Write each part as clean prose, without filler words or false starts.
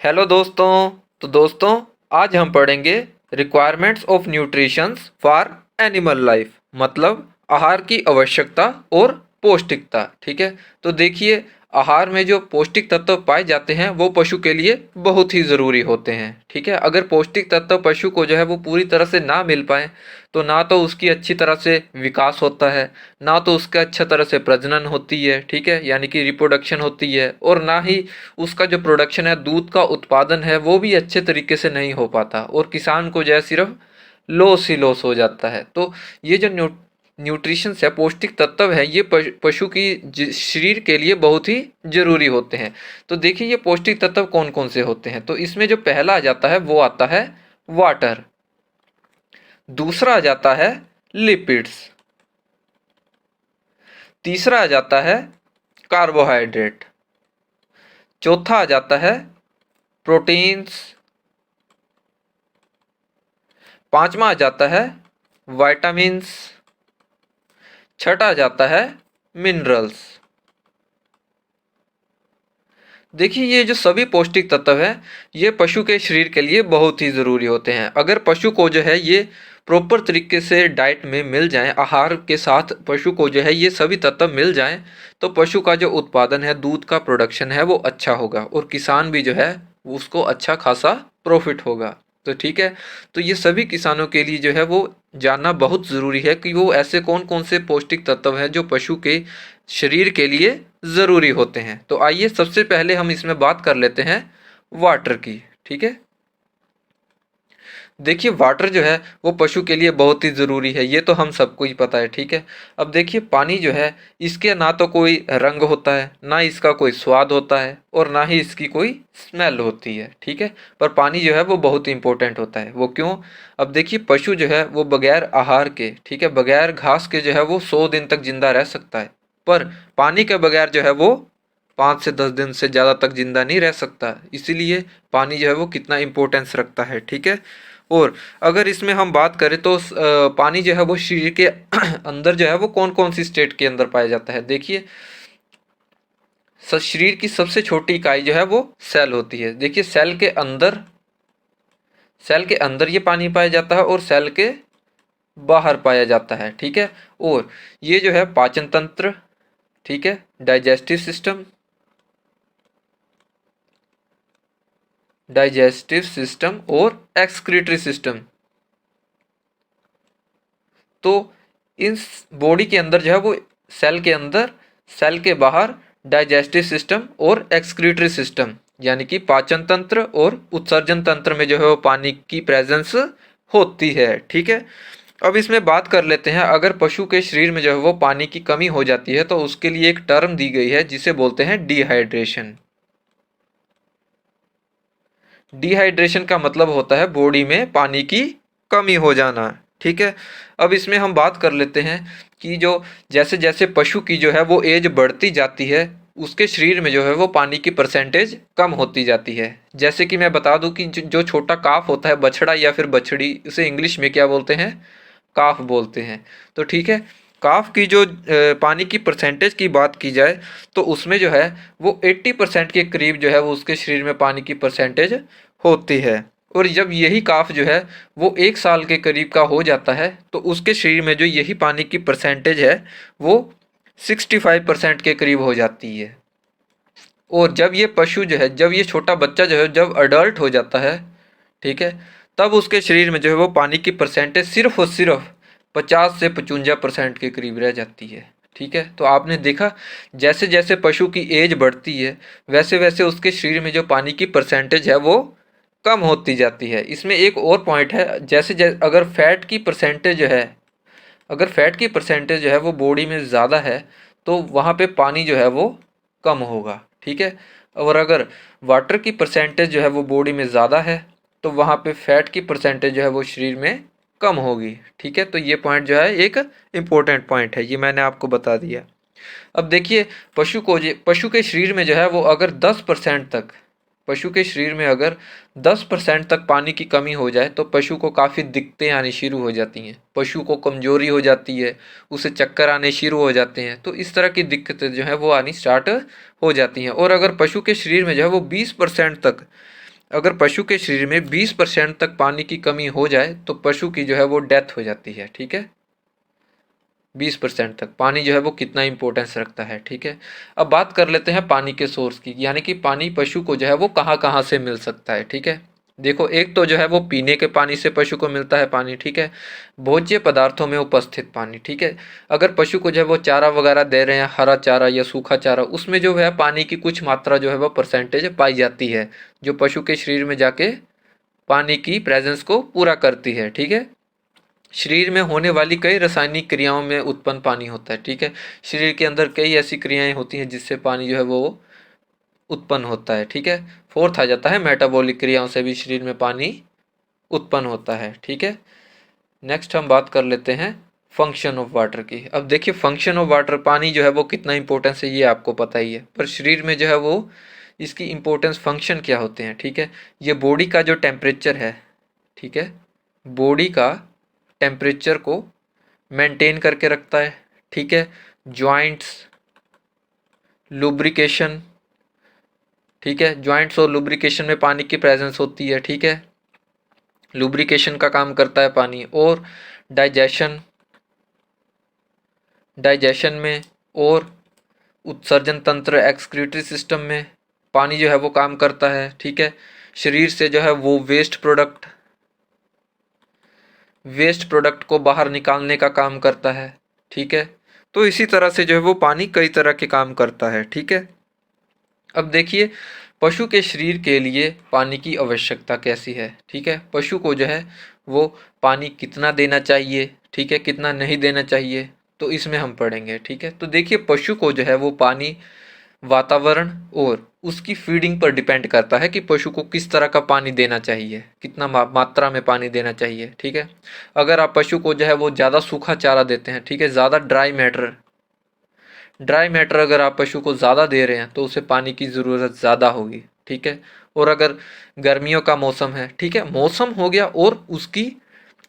Hello दोस्तों। तो दोस्तों, आज हम पढ़ेंगे requirements of nutritions for animal life, मतलब आहार की आवश्यकता और पौष्टिकता। ठीक है, तो देखिए, आहार में जो पौष्टिक तत्व पाए जाते हैं वो पशु के लिए बहुत ही ज़रूरी होते हैं। ठीक है, अगर पौष्टिक तत्व पशु को जो है वो पूरी तरह से ना मिल पाए तो ना तो उसकी अच्छी तरह से विकास होता है, ना तो उसका अच्छा तरह से प्रजनन होती है, ठीक है, यानी कि रिप्रोडक्शन होती है, और ना ही उसका जो प्रोडक्शन है, दूध का उत्पादन है, वो भी अच्छे तरीके से नहीं हो पाता और किसान को जो है सिर्फ लॉस ही लॉस हो जाता है। तो ये जो न्यूट्रिशंस है, पौष्टिक तत्व है, ये पशु की शरीर के लिए बहुत ही जरूरी होते हैं। तो देखिए, ये पौष्टिक तत्व कौन कौन से होते हैं। तो इसमें जो पहला आ जाता है वो आता है वाटर, दूसरा आ जाता है लिपिड्स, तीसरा आ जाता है कार्बोहाइड्रेट, चौथा आ जाता है प्रोटीन्स, पांचवा आ जाता है विटामिन्स, छठा आ जाता है मिनरल्स। देखिए, ये जो सभी पौष्टिक तत्व हैं ये पशु के शरीर के लिए बहुत ही ज़रूरी होते हैं। अगर पशु को जो है ये प्रॉपर तरीके से डाइट में मिल जाएं, आहार के साथ पशु को जो है ये सभी तत्व मिल जाएं, तो पशु का जो उत्पादन है, दूध का प्रोडक्शन है, वो अच्छा होगा और किसान भी जो है उसको अच्छा खासा प्रॉफिट होगा। तो ठीक है, तो ये सभी किसानों के लिए जो है वो जानना बहुत ज़रूरी है कि वो ऐसे कौन कौन से पौष्टिक तत्व हैं जो पशु के शरीर के लिए ज़रूरी होते हैं। तो आइए सबसे पहले हम इसमें बात कर लेते हैं वाटर की। ठीक है, देखिए, वाटर जो है वो पशु के लिए बहुत ही ज़रूरी है, ये तो हम सबको ही पता है। ठीक है, अब देखिए, पानी जो है इसके ना तो कोई रंग होता है, ना इसका कोई स्वाद होता है, और ना ही इसकी कोई स्मेल होती है। ठीक है, पर पानी जो है वो बहुत ही इंपॉर्टेंट होता है। वो क्यों? अब देखिए, पशु जो है वो बगैर आहार के, ठीक है, बगैर घास के जो है वो 100 दिन तक जिंदा रह सकता है, पर पानी के बगैर जो है वो 5 से 10 दिन से ज़्यादा तक जिंदा नहीं रह सकता। इसीलिए पानी जो है वो कितना इम्पोर्टेंस रखता है। ठीक है, और अगर इसमें हम बात करें तो पानी जो है वो शरीर के अंदर जो है वो कौन कौन सी स्टेट के अंदर पाया जाता है। देखिए, शरीर की सबसे छोटी इकाई जो है वो सेल होती है। देखिए, सेल के अंदर ये पानी पाया जाता है और सेल के बाहर पाया जाता है। ठीक है, और ये जो है पाचन तंत्र, ठीक है, डाइजेस्टिव सिस्टम और एक्सक्रीटरी सिस्टम। तो इस बॉडी के अंदर जो है वो सेल के अंदर, सेल के बाहर डाइजेस्टिव सिस्टम और एक्सक्रीटरी सिस्टम, यानी कि पाचन तंत्र और उत्सर्जन तंत्र में जो है वो पानी की प्रेजेंस होती है। ठीक है, अब इसमें बात कर लेते हैं, अगर पशु के शरीर में जो है वो पानी की कमी हो जाती है तो उसके लिए एक टर्म दी गई है जिसे बोलते हैं डिहाइड्रेशन। डिहाइड्रेशन का मतलब होता है बॉडी में पानी की कमी हो जाना। ठीक है, अब इसमें हम बात कर लेते हैं कि जो जैसे जैसे पशु की जो है वो एज बढ़ती जाती है, उसके शरीर में जो है वो पानी की परसेंटेज कम होती जाती है। जैसे कि मैं बता दूं कि जो छोटा काफ होता है, बछड़ा या फिर बछड़ी, उसे इंग्लिश में क्या बोलते हैं? काफ बोलते हैं। तो ठीक है, काफ की जो पानी की परसेंटेज की बात की जाए तो उसमें जो है वो 80% के करीब जो है वो उसके शरीर में पानी की परसेंटेज होती है। और जब यही काफ जो है वो 1 साल के करीब का हो जाता है तो उसके शरीर में जो यही पानी की परसेंटेज है वो 65% के करीब हो जाती है। और जब ये पशु जो है, जब ये छोटा बच्चा जो है जब अडल्ट हो जाता है, ठीक है, तब उसके शरीर में जो है वो पानी की परसेंटेज सिर्फ और सिर्फ 50 से 55% के करीब रह जाती है। ठीक है, तो आपने देखा, जैसे जैसे पशु की एज बढ़ती है वैसे वैसे उसके शरीर में जो पानी की परसेंटेज है वो कम होती जाती है। इसमें एक और पॉइंट है, जैसे जैसे अगर फैट की परसेंटेज जो है, अगर फैट की परसेंटेज जो है वो बॉडी में ज़्यादा है तो वहाँ पे पानी जो है वो कम होगा। ठीक है, और अगर वाटर की परसेंटेज जो है वो बॉडी में ज़्यादा है तो वहाँ पे फैट की परसेंटेज जो है वो शरीर में कम होगी। ठीक है, तो ये पॉइंट जो है एक इम्पोर्टेंट पॉइंट है, ये मैंने आपको बता दिया। अब देखिए, पशु के शरीर में जो है वो अगर 10% तक, पशु के शरीर में अगर 10% तक पानी की कमी हो जाए तो पशु को काफ़ी दिक्कतें आनी शुरू हो जाती हैं, पशु को कमजोरी हो जाती है, उसे चक्कर आने शुरू हो जाते हैं। तो इस तरह की दिक्कतें जो है वो आनी स्टार्ट हो जाती हैं। और अगर पशु के शरीर में जो है वो 20% तक अगर पशु के शरीर में 20% तक पानी की कमी हो जाए तो पशु की जो है वो डेथ हो जाती है। ठीक है, 20% तक पानी जो है वो कितना इंपॉर्टेंस रखता है। ठीक है, अब बात कर लेते हैं पानी के सोर्स की, यानी कि पानी पशु को जो है वो कहाँ कहाँ से मिल सकता है। ठीक है, देखो एक तो जो है वो पीने के पानी से पशु को मिलता है पानी। ठीक है, भोज्य पदार्थों में उपस्थित पानी। ठीक है, अगर पशु को जो है वो चारा वगैरह दे रहे हैं, हरा चारा या सूखा चारा, उसमें जो है पानी की कुछ मात्रा जो है वो परसेंटेज पाई जाती है, जो पशु के शरीर में जाके पानी की प्रेजेंस को पूरा करती है। ठीक है, शरीर में होने वाली कई रासायनिक क्रियाओं में उत्पन्न पानी होता है। ठीक है, शरीर के अंदर कई ऐसी क्रियाएं होती हैं जिससे पानी जो है वो उत्पन्न होता है। ठीक है, फोर्थ आ जाता है मेटाबॉलिक क्रियाओं से भी शरीर में पानी उत्पन्न होता है। ठीक है, नेक्स्ट हम बात कर लेते हैं फंक्शन ऑफ वाटर की। अब देखिए फंक्शन ऑफ वाटर, पानी जो है वो कितना इंपॉर्टेंस है ये आपको पता ही है, पर शरीर में जो है वो इसकी इंपॉर्टेंस फंक्शन क्या होते हैं। ठीक है, ये बॉडी का जो टेम्परेचर है, ठीक है, बॉडी का टेम्परेचर को मेंटेन करके रखता है। ठीक है, जॉइंट्स, लुब्रिकेशन, ठीक है, जॉइंट्स और लुब्रिकेशन में पानी की प्रेजेंस होती है। ठीक है, लुब्रिकेशन का काम करता है पानी। और डाइजेशन, डाइजेशन में और उत्सर्जन तंत्र, एक्सक्रीटरी सिस्टम में पानी जो है वो काम करता है। ठीक है, शरीर से जो है वो वेस्ट प्रोडक्ट को बाहर निकालने का काम करता है। ठीक है, तो इसी तरह से जो है वो पानी कई तरह के काम करता है। ठीक है, अब देखिए पशु के शरीर के लिए पानी की आवश्यकता कैसी है। ठीक है, पशु को जो है वो पानी कितना देना चाहिए, ठीक है, कितना नहीं देना चाहिए, तो इसमें हम पढ़ेंगे। ठीक है, तो देखिए पशु को जो है वो पानी वातावरण और उसकी फीडिंग पर डिपेंड करता है कि पशु को किस तरह का पानी देना चाहिए, कितना मात्रा में पानी देना चाहिए। ठीक है, अगर आप पशु को जो है वो ज़्यादा सूखा चारा देते हैं, ठीक है, ज़्यादा ड्राई मैटर अगर आप पशु को ज़्यादा दे रहे हैं तो उसे पानी की ज़रूरत ज़्यादा होगी। ठीक है, और अगर गर्मियों का मौसम है, ठीक है, मौसम हो गया और उसकी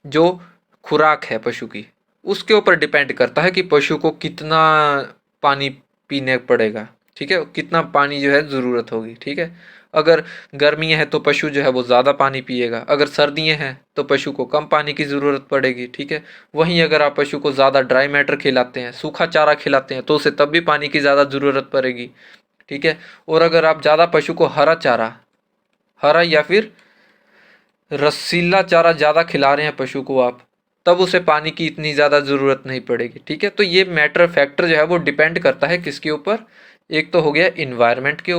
जो खुराक है पशु की, उसके ऊपर डिपेंड करता है कि पशु को कितना पानी पीने पड़ेगा। ठीक है, कितना पानी जो है ज़रूरत होगी। ठीक है, अगर गर्मियाँ हैं तो पशु जो है वो ज़्यादा पानी पिएगा, अगर सर्दियाँ हैं तो पशु को कम पानी की ज़रूरत पड़ेगी। ठीक है, वहीं अगर आप पशु को ज़्यादा ड्राई मैटर खिलाते हैं, सूखा चारा खिलाते हैं, तो उसे तब भी पानी की ज़्यादा ज़रूरत पड़ेगी। ठीक है, और अगर आप ज़्यादा पशु को हरा या फिर रसीला चारा ज़्यादा खिला रहे हैं पशु को आप, तब उसे पानी की इतनी ज़्यादा ज़रूरत नहीं पड़ेगी। ठीक है, तो ये फैक्टर जो है वो डिपेंड करता है किसके ऊपर, एक तो हो गया इन्वायरमेंट के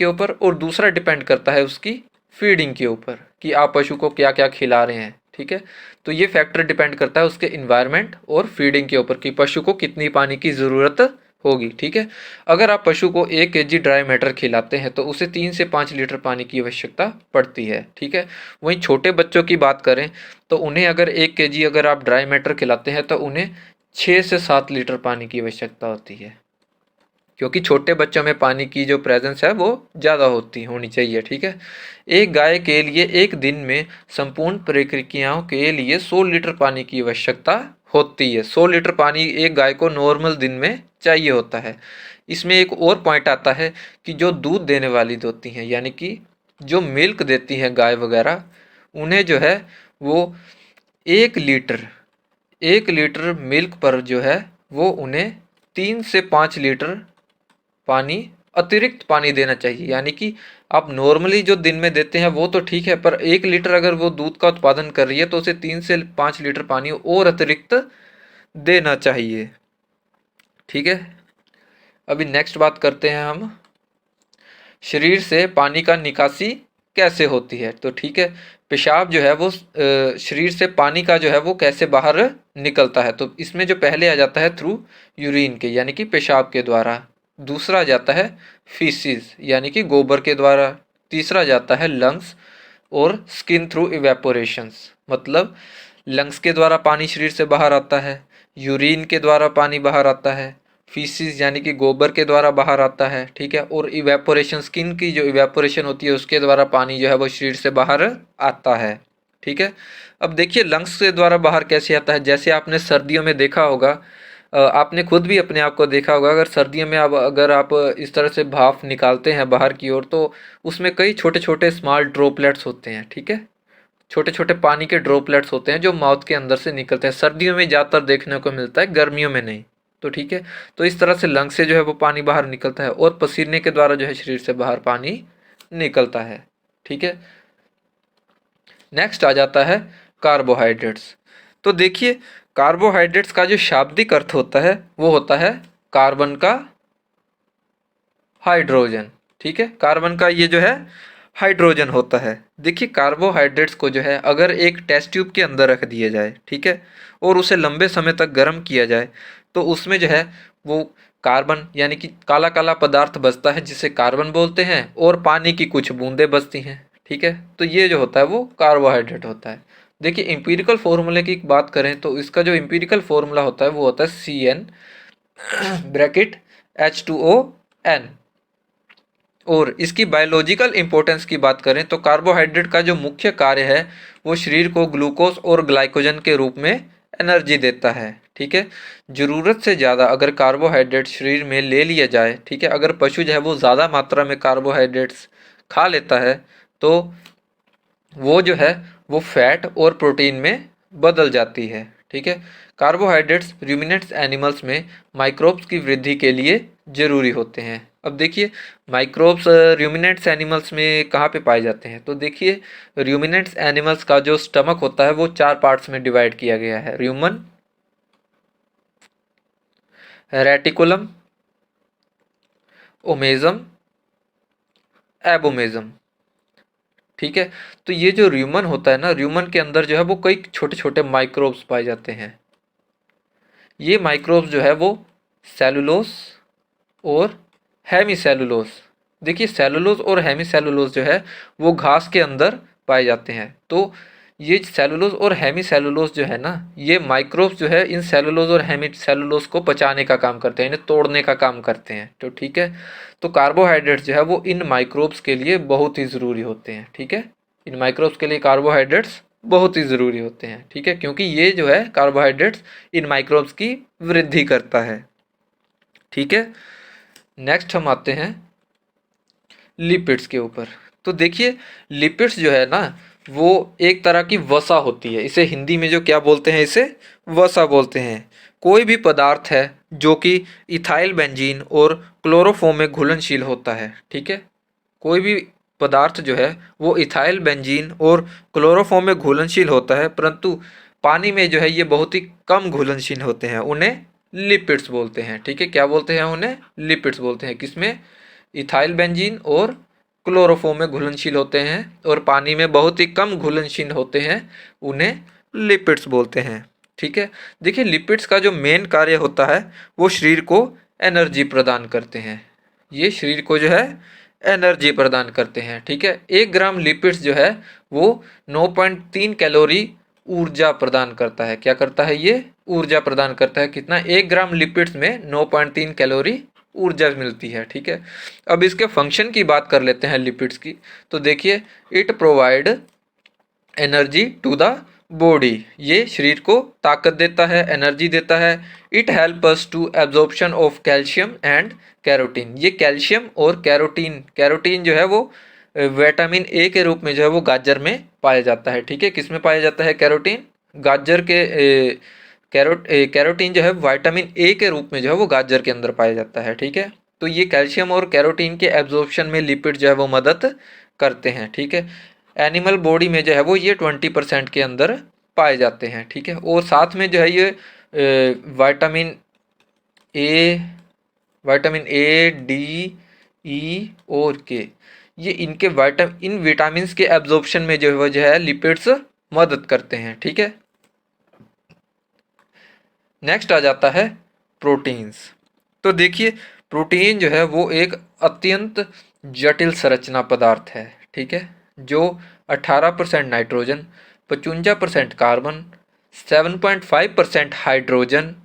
ऊपर और दूसरा डिपेंड करता है उसकी फीडिंग के ऊपर कि आप पशु को क्या क्या खिला रहे हैं। ठीक है, तो ये फैक्टर डिपेंड करता है उसके इन्वायरमेंट और फीडिंग के ऊपर कि पशु को कितनी पानी की ज़रूरत होगी। ठीक है, अगर आप पशु को 1 kg ड्राई मैटर खिलाते हैं तो उसे 3 से 5 लीटर पानी की आवश्यकता पड़ती है। ठीक है, वहीं छोटे बच्चों की बात करें तो उन्हें अगर 1 kg अगर आप ड्राई मैटर खिलाते हैं तो उन्हें 6 से 7 लीटर पानी की आवश्यकता होती है, क्योंकि छोटे बच्चों में पानी की जो प्रेजेंस है वो ज़्यादा होनी चाहिए। ठीक है, एक गाय के लिए एक दिन में संपूर्ण प्रक्रियाओं के लिए 100 लीटर पानी की आवश्यकता होती है। 100 लीटर पानी एक गाय को नॉर्मल दिन में चाहिए होता है। इसमें एक और पॉइंट आता है कि जो दूध देने वाली होती हैं, यानी कि जो मिल्क देती हैं गाय वगैरह, उन्हें जो है वो 1 लीटर 1 लीटर मिल्क पर जो है वो उन्हें 3 से 5 लीटर पानी, अतिरिक्त पानी देना चाहिए। यानी कि आप नॉर्मली जो दिन में देते हैं वो तो ठीक है, पर 1 लीटर अगर वो दूध का उत्पादन कर रही है तो उसे 3 से 5 लीटर पानी और अतिरिक्त देना चाहिए। ठीक है, अभी नेक्स्ट बात करते हैं हम, शरीर से पानी का निकासी कैसे होती है। तो ठीक है, पेशाब जो है वो शरीर से पानी का जो है वो कैसे बाहर निकलता है, तो इसमें जो पहले आ जाता है थ्रू यूरिन के, यानी कि पेशाब के द्वारा। दूसरा जाता है फीसिस यानी कि गोबर के द्वारा। तीसरा जाता है लंग्स और स्किन थ्रू इवेपोरेशंस, मतलब लंग्स के द्वारा पानी शरीर से बाहर आता है, यूरिन के द्वारा पानी बाहर आता है, फीसिस यानी कि गोबर के द्वारा बाहर आता है। ठीक है, और इवेपोरेशन, स्किन की जो इवेपोरेशन होती है उसके द्वारा पानी जो है वो शरीर से बाहर आता है। ठीक है, अब देखिए लंग्स के द्वारा बाहर कैसे आता है। जैसे आपने सर्दियों में देखा होगा, आपने खुद भी अपने आप को देखा होगा, अगर सर्दियों में अब अगर आप इस तरह से भाप निकालते हैं बाहर की ओर, तो उसमें कई छोटे छोटे स्मॉल ड्रॉपलेट्स होते हैं, ठीक है। छोटे छोटे पानी के ड्रॉपलेट्स होते हैं जो माउथ के अंदर से निकलते हैं। सर्दियों में ज़्यादातर देखने को मिलता है, गर्मियों में नहीं। तो ठीक है, तो इस तरह से लंग से जो है वो पानी बाहर निकलता है और पसीने के द्वारा जो है शरीर से बाहर पानी निकलता है, ठीक है। नेक्स्ट आ जाता है कार्बोहाइड्रेट्स। तो देखिए, कार्बोहाइड्रेट्स का जो शाब्दिक अर्थ होता है वो होता है कार्बन का हाइड्रोजन, ठीक है। कार्बन का ये जो है हाइड्रोजन होता है। देखिए, कार्बोहाइड्रेट्स को जो है अगर एक टेस्ट ट्यूब के अंदर रख दिया जाए, ठीक है, और उसे लंबे समय तक गर्म किया जाए, तो उसमें जो है वो कार्बन यानी कि काला काला पदार्थ बचता है जिसे कार्बन बोलते हैं, और पानी की कुछ बूंदें बचती हैं, ठीक है। तो ये जो होता है वो कार्बोहाइड्रेट होता है। देखिए, इम्पीरिकल फार्मूले की बात करें तो इसका जो इम्पीरिकल फार्मूला होता है वो होता है CN ब्रैकेट H2O N। और इसकी बायोलॉजिकल इंपॉर्टेंस की बात करें तो कार्बोहाइड्रेट का जो मुख्य कार्य है वो शरीर को ग्लूकोज और ग्लाइकोजन के रूप में एनर्जी देता है, ठीक है। ज़रूरत से ज़्यादा अगर कार्बोहाइड्रेट शरीर में ले लिया जाए, ठीक है, अगर पशु जो है वो ज़्यादा मात्रा में कार्बोहाइड्रेट्स खा लेता है तो वो जो है वो फैट और प्रोटीन में बदल जाती है, ठीक है। कार्बोहाइड्रेट्स रूमिनेंट्स एनिमल्स में माइक्रोब्स की वृद्धि के लिए ज़रूरी होते हैं। अब देखिए, माइक्रोब्स रूमिनेंट्स एनिमल्स में कहाँ पे पाए जाते हैं, तो देखिए, रूमिनेंट्स एनिमल्स का जो स्टमक होता है वो 4 पार्ट्स में डिवाइड किया गया है: र्यूमन, रेटिकुलम, ओमेजम, एबोमेजम, ठीक है। तो ये जो र्यूमन होता है ना, र्यूमन के अंदर जो है वो कई छोटे छोटे माइक्रोब्स पाए जाते हैं। ये माइक्रोब्स जो है वो सेलुलोस और हेमीसेलुलोस, देखिए सेलुलोज और हेमीसेलुलोज जो है वो घास के अंदर पाए जाते हैं। तो ये सेलुलोज और हेमीसेलुलोज जो है ना, ये माइक्रोब्स जो है इन सेलुलोज और हेमीसेलुलोज को पचाने का काम करते हैं, इन्हें तोड़ने का काम करते हैं, तो ठीक है। तो कार्बोहाइड्रेट्स जो है वो इन माइक्रोब्स के लिए बहुत ही ज़रूरी होते हैं, ठीक है। इन माइक्रोब्स के लिए कार्बोहाइड्रेट्स बहुत ही ज़रूरी होते हैं, ठीक है, क्योंकि ये जो है कार्बोहाइड्रेट्स इन माइक्रोब्स की वृद्धि करता है, ठीक है। नेक्स्ट हम आते हैं लिपिड्स के ऊपर। तो देखिए, लिपिड्स जो है ना वो एक तरह की वसा होती है। इसे हिंदी में जो क्या बोलते हैं, इसे वसा बोलते हैं। कोई भी पदार्थ है जो कि इथाइल बेंजीन और क्लोरोफॉर्म में घुलनशील होता है, ठीक है। कोई भी पदार्थ जो है वो इथाइल बेंजीन और क्लोरोफॉर्म में घुलनशील होता है, परंतु पानी में जो है ये बहुत ही कम घुलनशील होते हैं, उन्हें लिपिड्स बोलते हैं, ठीक है। क्या बोलते हैं उन्हें? लिपिड्स बोलते हैं। किसमें? इथाइल बेंजीन और क्लोरोफॉर्म में घुलनशील होते हैं और पानी में बहुत ही कम घुलनशील होते हैं, उन्हें लिपिड्स बोलते हैं, ठीक है। देखिए, लिपिड्स का जो मेन कार्य होता है वो शरीर को एनर्जी प्रदान करते हैं। ये शरीर को जो है एनर्जी प्रदान करते हैं, ठीक है। 1 ग्राम लिपिड्स जो है वो 9.3 कैलोरी ऊर्जा प्रदान करता है। क्या करता है? ये ऊर्जा प्रदान करता है। कितना? 1 ग्राम लिपिड्स में 9.3 कैलोरी ऊर्जा मिलती है, ठीक है। अब इसके फंक्शन की बात कर लेते हैं लिपिड्स की। तो देखिए, it provide energy to the body, ये शरीर को ताकत देता है, एनर्जी देता है। It help us to absorption of calcium and carotene, ये कैल्शियम और कैरोटीन, कैरोटीन जो है वो विटामिन ए के रूप में जो है वो गाजर में पाया जाता है, ठीक है। किस में पाया जाता है कैरोटीन? गाजर के कैरोटीन जो है विटामिन ए के रूप में जो है वो गाजर के अंदर पाया जाता है, ठीक है। तो ये कैल्शियम और कैरोटीन के एब्जॉर्प्शन में लिपिड जो है वो मदद करते हैं, ठीक है। एनिमल बॉडी में जो है वो ये 20% के अंदर पाए जाते हैं, ठीक है। और साथ में जो है ये विटामिन ए, डी, ई और के, ये इनके इन विटामिन्स के एब्जॉर्प्शन में जो है लिपिड्स मदद करते हैं, ठीक है। नेक्स्ट आ जाता है प्रोटीन्स। तो देखिए, प्रोटीन जो है वो एक अत्यंत जटिल संरचना पदार्थ है, ठीक है, जो 18% नाइट्रोजन, 55% कार्बन, 7.5% हाइड्रोजन,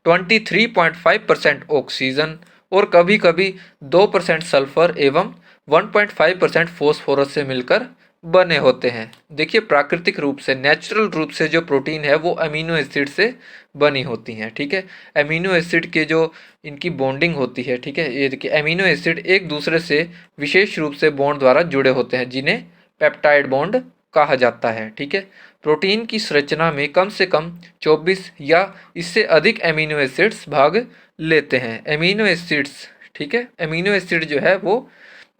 23.5% ऑक्सीजन और कभी कभी 2% सल्फर एवं 1.5% फॉस्फोरस से मिलकर बने होते हैं। देखिए प्राकृतिक रूप से, नेचुरल रूप से जो प्रोटीन है वो अमीनो एसिड से बनी होती हैं, ठीक है। अमीनो एसिड के जो इनकी बॉन्डिंग होती है, ठीक है, ये देखिए अमीनो एसिड एक दूसरे से विशेष रूप से बॉन्ड द्वारा जुड़े होते हैं जिन्हें पेप्टाइड बॉन्ड कहा जाता है, ठीक है। प्रोटीन की संरचना में कम से कम 24 या इससे अधिक अमीनो एसिड्स भाग लेते हैं। अमीनो एसिड्स, ठीक है, अमीनो एसिड जो है वो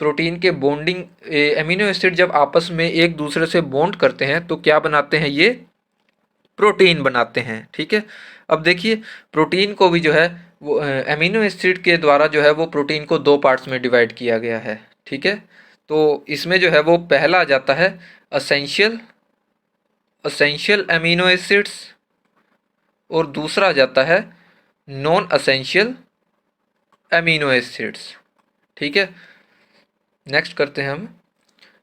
प्रोटीन के बॉन्डिंग, अमीनो एसिड जब आपस में एक दूसरे से बॉन्ड करते हैं तो क्या बनाते हैं, ये प्रोटीन बनाते हैं, ठीक है। अब देखिए प्रोटीन को भी जो है वो अमीनो एसिड के द्वारा जो है वो प्रोटीन को दो पार्ट्स में डिवाइड किया गया है, ठीक है। तो इसमें जो है वो पहला आ जाता है असेंशियल असेंशियल अमीनो एसिड्स और दूसरा आ जाता है नॉन असेंशियल अमीनो एसिड्स, ठीक है। नेक्स्ट करते हैं हम,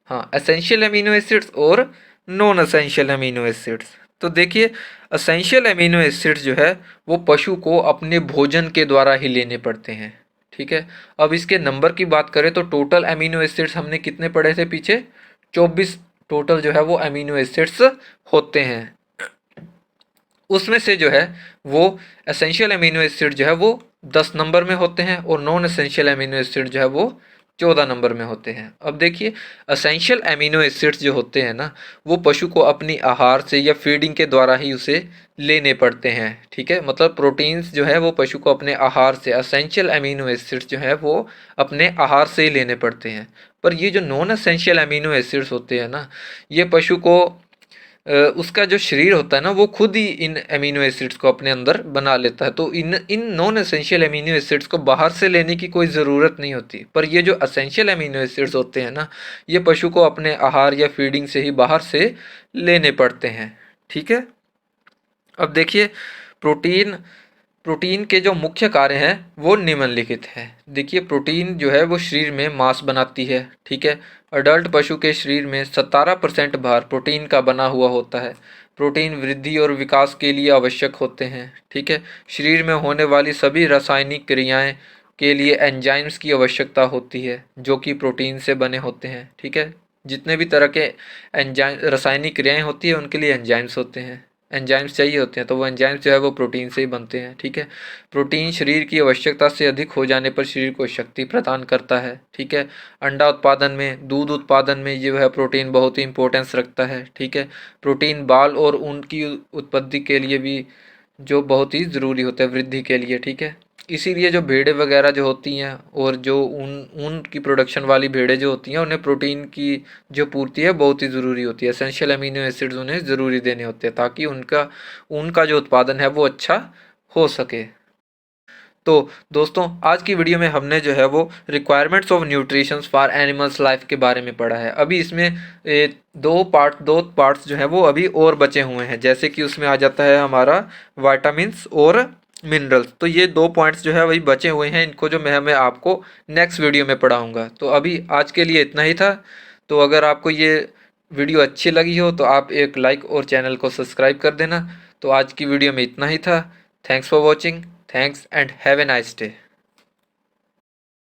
हाँ, एसेंशियल अमीनो एसिड्स और नॉन एसेंशियल अमीनो एसिड्स। तो देखिए एसेंशियल अमीनो एसिड्स जो है वो पशु को अपने भोजन के द्वारा ही लेने पड़ते हैं, ठीक है। अब इसके नंबर की बात करें तो टोटल अमीनो एसिड्स हमने कितने पढ़े थे पीछे, 24 टोटल जो है वो अमीनो एसिड्स होते हैं। उसमें से जो है वो एसेंशियल अमीनो एसिड जो है वो 10 नंबर में होते हैं और नॉन एसेंशियल अमीनो एसिड जो है वो 14 नंबर में होते हैं। अब देखिए एसेंशियल अमीनो एसिड्स जो होते हैं ना वो पशु को अपनी आहार से या फीडिंग के द्वारा ही उसे लेने पड़ते हैं, ठीक है। मतलब प्रोटीन्स जो है वो पशु को अपने आहार से, एसेंशियल अमीनो एसिड्स जो है वो अपने आहार से ही लेने पड़ते हैं। पर ये जो नॉन एसेंशियल अमीनो एसिड्स होते हैं ना, ये पशु को उसका जो शरीर होता है ना वो खुद ही इन अमीनो एसिड्स को अपने अंदर बना लेता है। तो इन इन नॉन एसेंशियल अमीनो एसिड्स को बाहर से लेने की कोई ज़रूरत नहीं होती। पर ये जो एसेंशियल अमीनो एसिड्स होते हैं ना, ये पशु को अपने आहार या फीडिंग से ही बाहर से लेने पड़ते हैं, ठीक है। अब देखिए प्रोटीन प्रोटीन के जो मुख्य कार्य हैं वो निम्नलिखित हैं। देखिए प्रोटीन जो है वो शरीर में मांस बनाती है, ठीक है। अडल्ट पशु के शरीर में 17% भार प्रोटीन का बना हुआ होता है। प्रोटीन वृद्धि और विकास के लिए आवश्यक होते हैं, ठीक है। शरीर में होने वाली सभी रासायनिक क्रियाएं के लिए एंजाइम्स की आवश्यकता होती है जो कि प्रोटीन से बने होते हैं, ठीक है। जितने भी तरह के एंजाइम रासायनिक क्रियाएं होती है उनके लिए एंजाइम्स होते हैं, एंजाइम्स चाहिए होते हैं, तो वो एंजाइम्स जो है वो प्रोटीन से ही बनते हैं, ठीक है। प्रोटीन शरीर की आवश्यकता से अधिक हो जाने पर शरीर को शक्ति प्रदान करता है, ठीक है। अंडा उत्पादन में, दूध उत्पादन में जो है प्रोटीन बहुत ही इंपॉर्टेंस रखता है, ठीक है। प्रोटीन बाल और ऊन की उत्पत्ति के लिए भी जो बहुत ही ज़रूरी होता है, वृद्धि के लिए, ठीक है। इसीलिए जो भेड़ें वगैरह जो होती हैं और जो ऊन ऊन की प्रोडक्शन वाली भेड़ें जो होती हैं उन्हें प्रोटीन की जो पूर्ति है बहुत ही ज़रूरी होती है। एसेंशियल अमीनो एसिड्स उन्हें ज़रूरी देने होते हैं ताकि उनका ऊन का जो उत्पादन है वो अच्छा हो सके। तो दोस्तों आज की वीडियो में हमने जो है वो requirements of nutritions for animals life के बारे में पढ़ा है। अभी इसमें दो पार्ट्स जो हैं वो अभी और बचे हुए हैं, जैसे कि उसमें आ जाता है हमारा विटामिन्स और मिनरल्स। तो ये 2 पॉइंट्स जो है वही बचे हुए हैं, इनको जो मैं आपको नेक्स्ट वीडियो में पढ़ाऊँगा। तो अभी आज के लिए इतना ही था। तो अगर आपको ये वीडियो अच्छी लगी हो तो आप एक लाइक और चैनल को सब्सक्राइब कर देना। तो आज की वीडियो में इतना ही था। Thanks for watching, thanks and have a nice day.